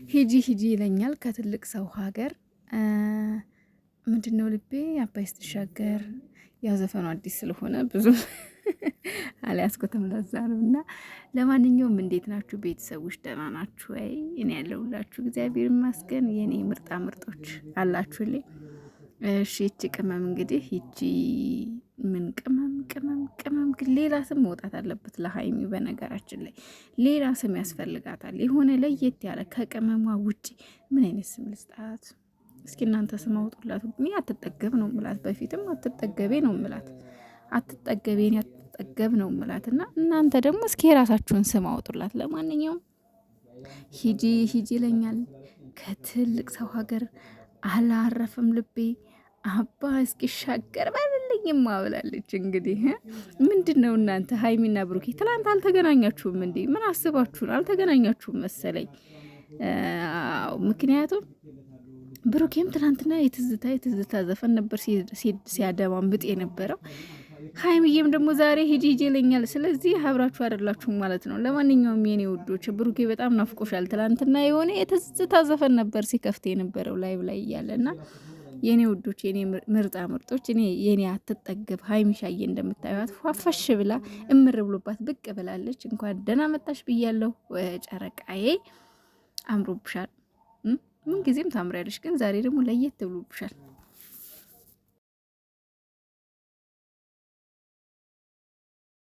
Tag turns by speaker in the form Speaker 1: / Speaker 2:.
Speaker 1: ሂጂ ሂጂ ይለኛል ከትልቅ ሰው ሀገር ምንድነው ልቤ አባይ ስትሻገር። ያው ዘፈኑ አዲስ ስለሆነ ብዙ አልያዝኩትም ለዛ ነው። እና ለማንኛውም እንዴት ናችሁ ቤተሰቦች? ደህና ናችሁ ወይ? እኔ ያለሁላችሁ እግዚአብሔር ይመስገን። የኔ ምርጣ ምርጦች አላችሁልኝ? እሺ ይቺ ቅመም እንግዲህ ይቺ ምን ቅመም ግን ሌላ ስም መውጣት አለበት ለሀይሚ። በነገራችን ላይ ሌላ ስም ያስፈልጋታል፣ የሆነ ለየት ያለ ከቅመሟ ውጪ። ምን አይነት ስም ልስጣት እስኪ እናንተ? ስም አውጡላት። እኔ አትጠገብ ነው ምላት፣ በፊትም አትጠገቤ ነው ምላት፣ አትጠገቤን አትጠገብ ነው ምላት። እና እናንተ ደግሞ እስኪ የራሳችሁን ስም አውጡላት። ለማንኛውም ሂጂ ሂጂ ይለኛል ከትልቅ ሰው ሀገር አላረፍም ልቤ አባ እስኪሻገር በልልኝማ ብላለች። እንግዲህ ምንድን ነው እናንተ ሀይሚና ብሩኬ ትላንት አልተገናኛችሁም እንዴ? ምን አስባችሁን? አልተገናኛችሁም መሰለኝ። ምክንያቱም ብሩኬም ትላንትና የትዝታ ዘፈን ነበር ሲያደማምጥ የነበረው። ሀይሚዬም ደግሞ ዛሬ ሂጂ ሂጂ ይለኛል። ስለዚህ አብራችሁ አይደላችሁም ማለት ነው። ለማንኛውም የኔ ውዶች ብሩኬ በጣም ናፍቆሻል። ትላንትና የሆነ የትዝታ ዘፈን ነበር ሲከፍት የነበረው ላይቭ ላይ እያለና የኔ ውዶች የኔ ምርጣ ምርጦች እኔ የኔ አትጠገብ ሀይሚሻዬ እንደምታዩት ፏፈሽ ብላ እምር ብሎባት ብቅ ብላለች። እንኳን ደህና መጣሽ ብያለሁ ጨረቃዬ። አምሮብሻል፣ ምን ጊዜም ታምሪያለሽ፣ ግን ዛሬ ደግሞ ለየት ብሎብሻል።